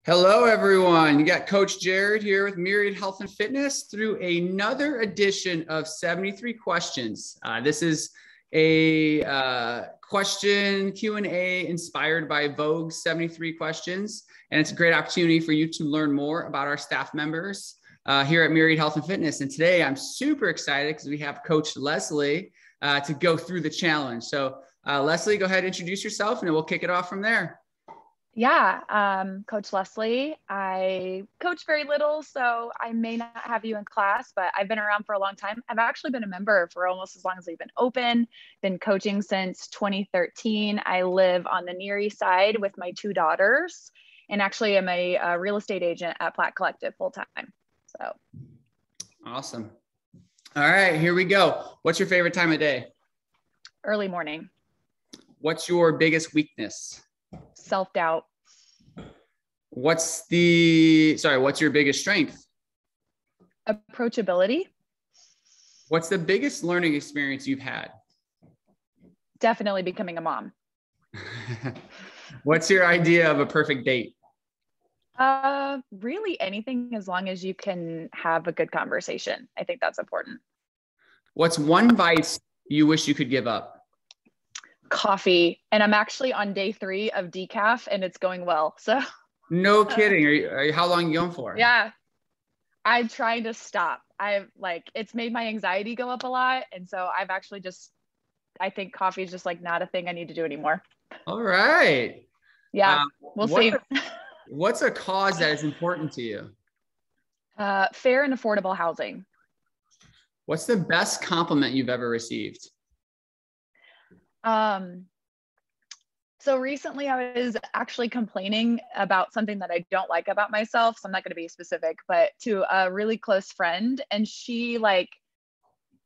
Hello, everyone. You got Coach Jared here with Myriad Health and Fitness through another edition of 73 Questions. This is a question Q&A inspired by Vogue's 73 Questions, and it's a great opportunity for you to learn more about our staff members here at Myriad Health and Fitness. And today I'm super excited because we have Coach Leslie to go through the challenge. So Leslie, go ahead and introduce yourself and we'll kick it off from there. Yeah, Coach Leslie. I coach very little, so I may not have you in class, but I've been around for a long time. I've actually been a member for almost as long as we've been open, been coaching since 2013. I live on the Near East Side with my two daughters, and actually am a real estate agent at Platt Collective full time. So awesome. All right, here we go. What's your favorite time of day? Early morning. What's your biggest weakness? Self-doubt. What's your biggest strength? Approachability. What's the biggest learning experience you've had? Definitely becoming a mom. What's your idea of a perfect date? Really anything as long as you can have a good conversation. I think that's important. What's one vice you wish you could give up? Coffee, and I'm actually on day 3 of decaf and it's going well. So no kidding. How long are you going for? Yeah, I'm trying to stop. It's made my anxiety go up a lot. And so I've actually I think coffee is just like not a thing I need to do anymore. All right. Yeah, we'll see. What's a cause that is important to you? Fair and affordable housing. What's the best compliment you've ever received? So recently I was actually complaining about something that I don't like about myself. So I'm not going to be specific, but to a really close friend. And she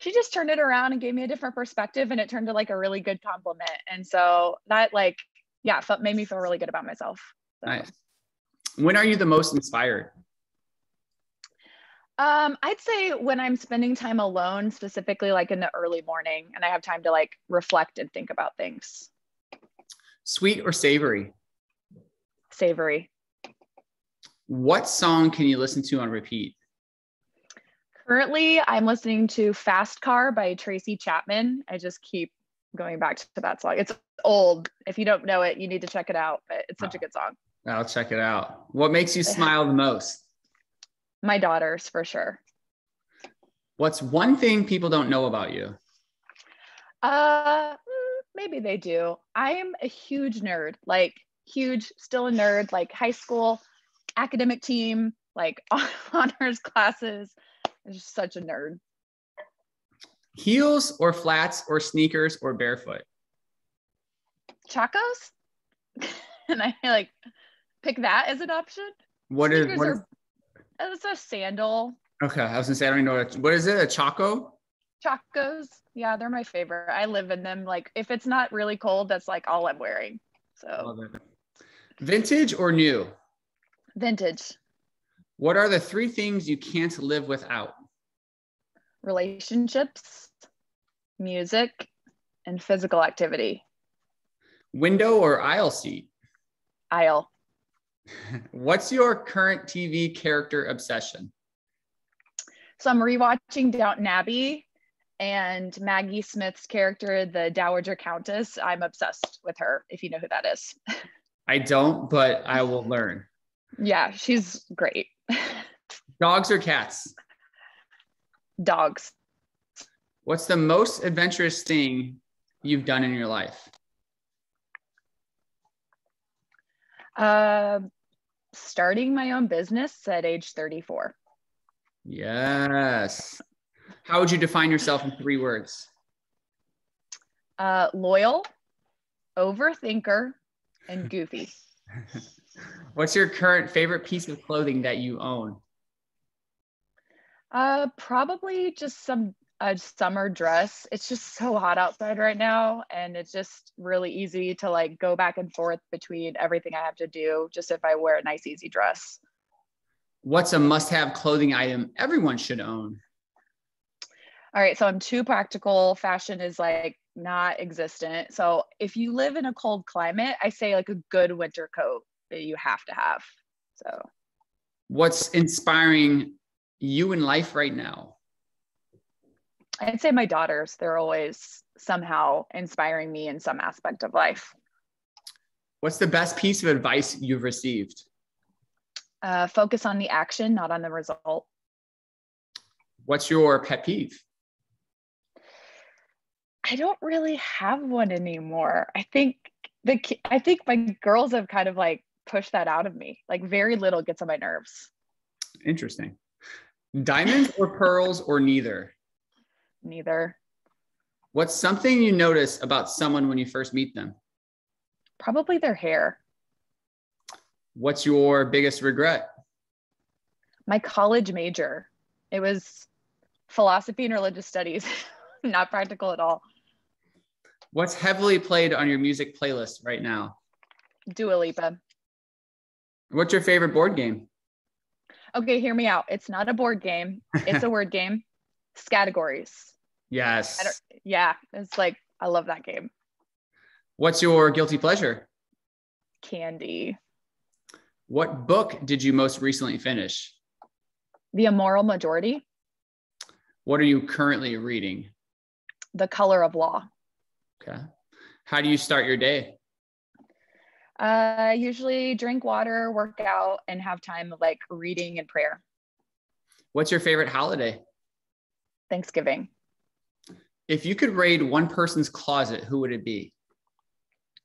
just turned it around and gave me a different perspective, and it turned to like a really good compliment. And so that made me feel really good about myself. So. Nice. When are you the most inspired? I'd say when I'm spending time alone, specifically like in the early morning, and I have time to like reflect and think about things. Sweet or savory? Savory. What song can you listen to on repeat? Currently, I'm listening to Fast Car by Tracy Chapman. I just keep going back to that song. It's old. If you don't know it, you need to check it out, but it's such a good song. I'll check it out. What makes you smile the most? My daughters, for sure. What's one thing people don't know about you? Maybe they do. I am a huge nerd, still a nerd, like high school academic team, like honors classes. I'm just such a nerd. Heels or flats or sneakers or barefoot? Chacos? And I pick that as an option. It's a sandal. Okay, I was gonna say, I don't even know what is it, a Chaco? Chacos, yeah, they're my favorite. I live in them. Like if it's not really cold, that's like all I'm wearing. So vintage or new? Vintage. What are the 3 things you can't live without? Relationships, music, and physical activity. Window or aisle seat? Aisle. What's your current TV character obsession? So I'm rewatching Downton Abbey, and Maggie Smith's character, the Dowager Countess, I'm obsessed with her, if you know who that is. I don't, but I will learn. Yeah, she's great. Dogs or cats? Dogs. What's the most adventurous thing you've done in your life? Starting my own business at age 34. Yes. How would you define yourself in 3 words? Loyal, overthinker, and goofy. What's your current favorite piece of clothing that you own? Probably just a summer dress. It's just so hot outside right now, and it's just really easy to like go back and forth between everything I have to do just if I wear a nice easy dress. What's a must-have clothing item everyone should own? All right, so I'm too practical. Fashion is like not existent. So if you live in a cold climate, I say like a good winter coat that you have to have. So what's inspiring you in life right now? I'd say my daughters, they're always somehow inspiring me in some aspect of life. What's the best piece of advice you've received? Focus on the action, not on the result. What's your pet peeve? I don't really have one anymore. I think my girls have kind of like pushed that out of me. Like very little gets on my nerves. Interesting. Diamonds or pearls or neither? Neither. What's something you notice about someone when you first meet them? Probably their hair. What's your biggest regret? My college major. It was philosophy and religious studies. Not practical at all. What's heavily played on your music playlist right now? Dua Lipa. What's your favorite board game? Okay, hear me out. It's not a board game. It's a word game. Categories. Yes. Yeah, it's like, I love that game. What's your guilty pleasure? Candy. What book did you most recently finish? The Immoral Majority. What are you currently reading? The Color of Law. Okay. How do you start your day? Usually drink water, work out, and have time of like reading and prayer. What's your favorite holiday? Thanksgiving. If you could raid one person's closet, who would it be?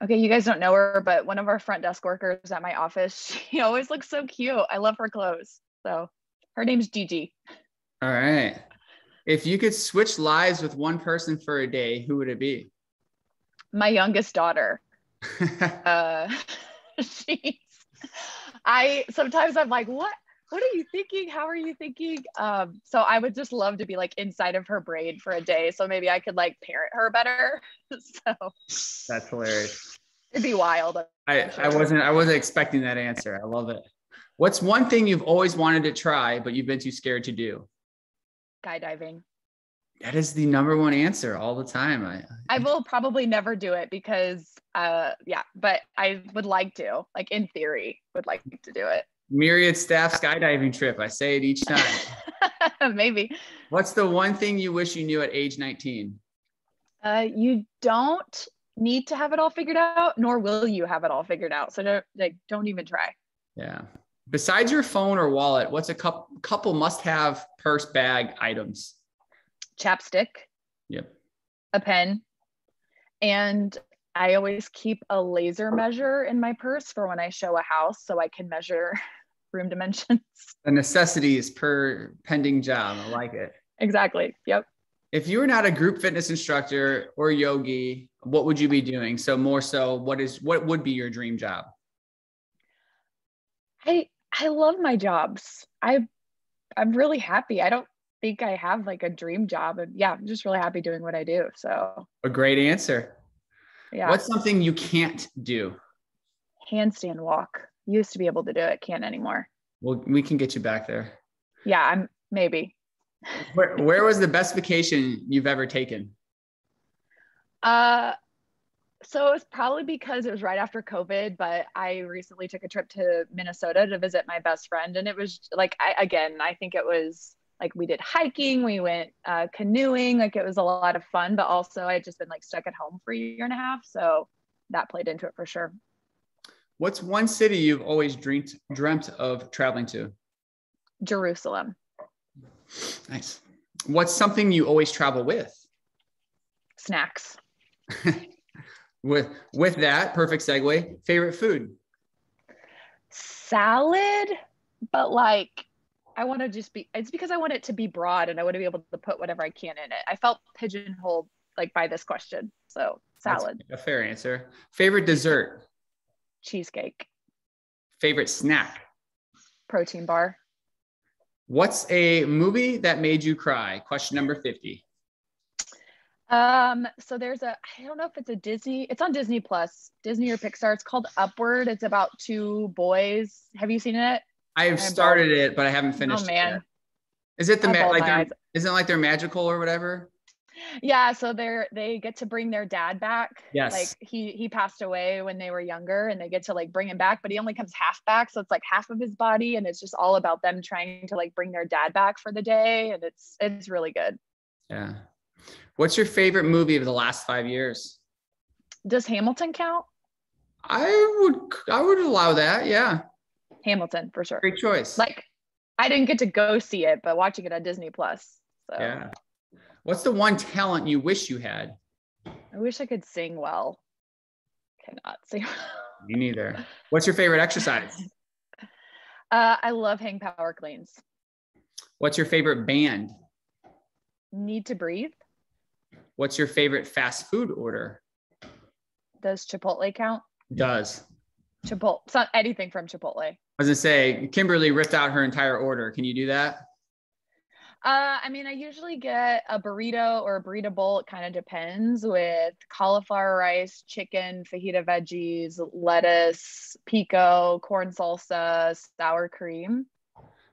Okay, you guys don't know her, but one of our front desk workers at my office, she always looks so cute. I love her clothes. So her name's Gigi. All right. If you could switch lives with one person for a day, who would it be? My youngest daughter. Sometimes I'm like, what are you thinking? How are you thinking? So I would just love to be like inside of her brain for a day. So maybe I could like parent her better. So That's hilarious. it'd be wild. I wasn't expecting that answer. I love it. What's one thing you've always wanted to try, but you've been too scared to do? Skydiving. That is the number one answer all the time. I will probably never do it because but I would like to, like in theory, would like to do it. Myriad staff skydiving trip. I say it each time. Maybe. What's the one thing you wish you knew at age 19? You don't need to have it all figured out, nor will you have it all figured out. So don't even try. Yeah. Besides your phone or wallet, what's a couple must-have purse bag items? Chapstick. Yep. A pen. And I always keep a laser measure in my purse for when I show a house so I can measure room dimensions. The necessities per pending job. I like it. Exactly. Yep. If you were not a group fitness instructor or yogi, what would you be doing? So more so, what would be your dream job? I love my jobs. I'm really happy. I don't think I have like a dream job. And yeah, I'm just really happy doing what I do. So a great answer. Yeah. What's something you can't do? Handstand walk. Used to be able to do it. Can't anymore. Well, we can get you back there. Yeah, maybe. Where was the best vacation you've ever taken? So it was probably because it was right after COVID, but I recently took a trip to Minnesota to visit my best friend. And it was like, I think it was like, we did hiking, we went canoeing, like it was a lot of fun, but also I had just been like stuck at home for a year and a half. So that played into it for sure. What's one city you've always dreamt of traveling to? Jerusalem. Nice. What's something you always travel with? Snacks. With that, perfect segue. Favorite food? Salad, but like it's because I want it to be broad and I want to be able to put whatever I can in it. I felt pigeonholed like by this question. So salad. That's a fair answer. Favorite dessert? Cheesecake. Favorite snack? Protein bar. What's a movie that made you cry? Question number 50. So I don't know if it's it's on Disney Plus, Disney or Pixar. It's called Upward. It's about two boys. Have you seen it? I've started it, but I haven't finished it yet. Is it isn't it like they're magical or whatever? Yeah, so they get to bring their dad back. Like Yes. he passed away when they were younger, and they get to like bring him back, but he only comes half back, so it's like half of his body, and it's just all about them trying to like bring their dad back for the day, and it's really good. Yeah. What's your favorite movie of the last 5 years? Does Hamilton count? I would allow that. Yeah. Hamilton for sure. Great choice. Like I didn't get to go see it, but watching it on Disney Plus. So Yeah. What's the one talent you wish you had? I wish I could sing well. Cannot sing. Me neither. What's your favorite exercise? I love hang power cleans. What's your favorite band? Need to breathe. What's your favorite fast food order? Does Chipotle count? Does. Chipotle, it's not anything from Chipotle. I was gonna say, Kimberly ripped out her entire order. Can you do that? I mean, I usually get a burrito or a burrito bowl. It kind of depends, with cauliflower rice, chicken, fajita veggies, lettuce, pico, corn salsa, sour cream.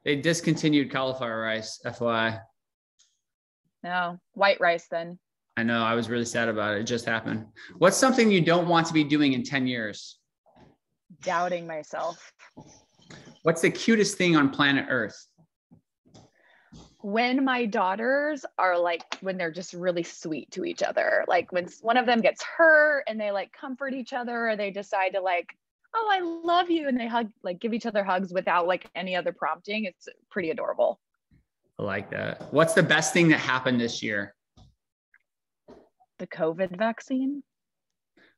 They discontinued cauliflower rice, FYI. No, white rice then. I know. I was really sad about it. It just happened. What's something you don't want to be doing in 10 years? Doubting myself. What's the cutest thing on planet Earth? When my daughters are like, when they're just really sweet to each other, like when one of them gets hurt and they like comfort each other, or they decide to like, oh, I love you, and they hug, like give each other hugs without like any other prompting. It's pretty adorable. I like that. What's the best thing that happened this year? The COVID vaccine.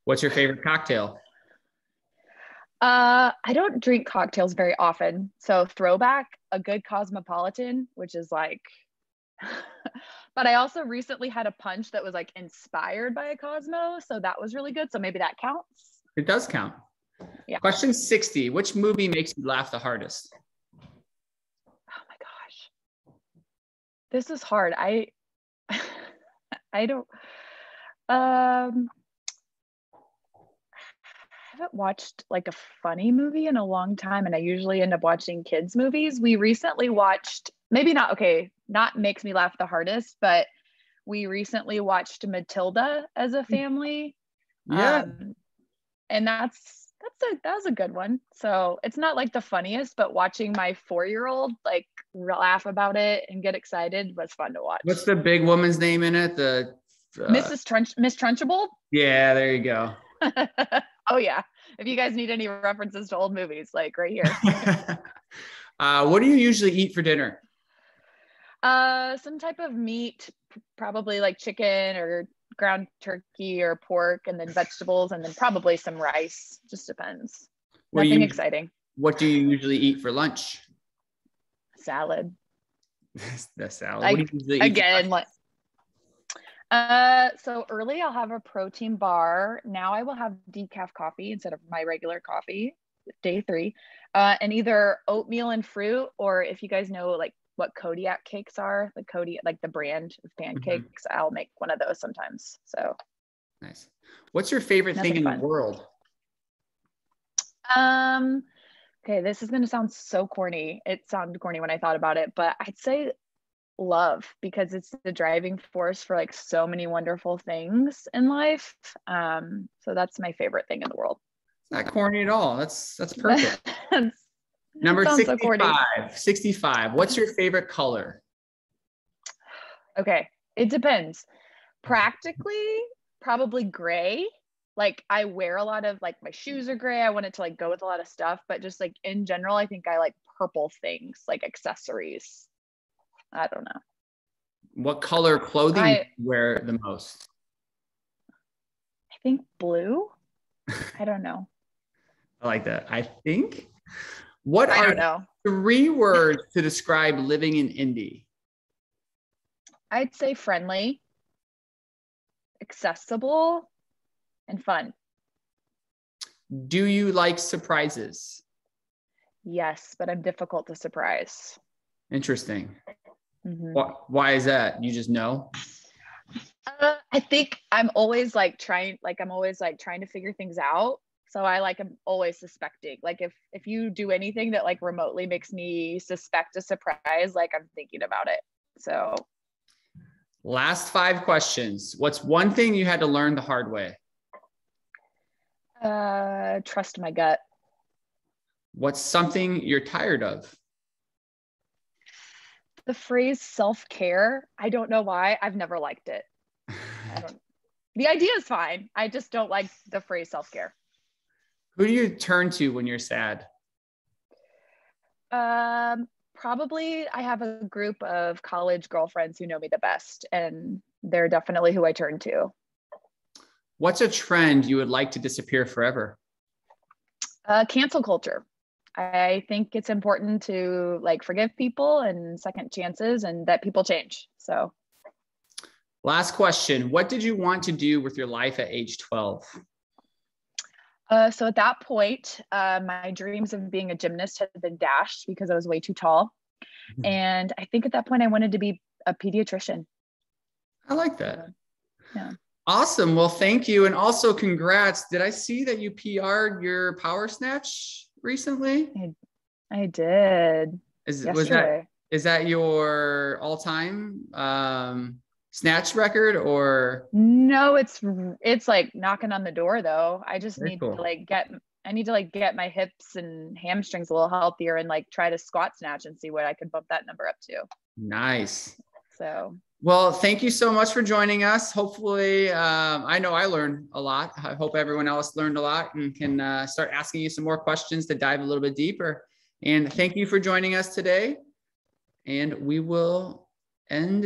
What's your favorite cocktail? I don't drink cocktails very often. So throwback, a good cosmopolitan, which is like, but I also recently had a punch that was like inspired by a Cosmo. So that was really good. So maybe that counts. It does count. Yeah. Question 60. Which movie makes you laugh the hardest? Oh my gosh. This is hard. I don't, I haven't watched like a funny movie in a long time, and I usually end up watching kids movies. We recently watched, maybe not, okay, not makes me laugh the hardest, but we recently watched Matilda as a family. Yeah. And that was a good one. So it's not like the funniest, but watching my 4-year-old like laugh about it and get excited was fun to watch. What's the big woman's name in it? Miss Trunchbull? Yeah, there you go. Oh yeah. If you guys need any references to old movies, like right here. What do you usually eat for dinner? Some type of meat, probably like chicken or ground turkey or pork, and then vegetables, and then probably some rice. Just depends. Nothing exciting. What do you usually eat for lunch? Salad. The salad. Like, what do you usually eat again, like so early I'll have a protein bar. Now I will have decaf coffee instead of my regular coffee, day 3. And either oatmeal and fruit, or if you guys know like what Kodiak cakes are, the Kodiak, like the brand of pancakes, I'll make one of those sometimes. So nice. What's your favorite thing in the world? Okay, this is gonna sound so corny. It sounded corny when I thought about it, but I'd say love, because it's the driving force for like so many wonderful things in life. So that's my favorite thing in the world. It's not corny at all. That's perfect. Number 65. So 65. What's your favorite color? Okay, it depends. Practically, probably gray. Like I wear a lot of, like my shoes are gray. I want it to like go with a lot of stuff, but just like in general, I think I like purple things, like accessories. I don't know. What color clothing do you wear the most? I think blue. I don't know. I like that. I think. What I are don't know. 3 words to describe living in Indy? I'd say friendly, accessible, and fun. Do you like surprises? Yes, but I'm difficult to surprise. Interesting. Mm-hmm. Why is that? You just know? I think I'm always trying to figure things out. So I'm always suspecting. Like if you do anything that like remotely makes me suspect a surprise, like I'm thinking about it. So Last 5 questions. What's one thing you had to learn the hard way? Trust my gut. What's something you're tired of? The phrase self-care, I don't know why. I've never liked it. The idea is fine. I just don't like the phrase self-care. Who do you turn to when you're sad? Probably I have a group of college girlfriends who know me the best, and they're definitely who I turn to. What's a trend you would like to disappear forever? Cancel culture. I think it's important to like forgive people and second chances and that people change. So last question. What did you want to do with your life at age 12? So at that point, my dreams of being a gymnast had been dashed because I was way too tall. And I think at that point I wanted to be a pediatrician. I like that. Yeah. Awesome. Well, thank you. And also congrats. Did I see that you PR'd your power snatch recently? I did. Is that your all-time snatch record or? No, it's like knocking on the door though. I just Very need cool. to get my hips and hamstrings a little healthier and like try to squat snatch and see what I could bump that number up to. Nice. So, well, thank you so much for joining us. Hopefully, I know I learned a lot. I hope everyone else learned a lot and can start asking you some more questions to dive a little bit deeper. And thank you for joining us today. And we will end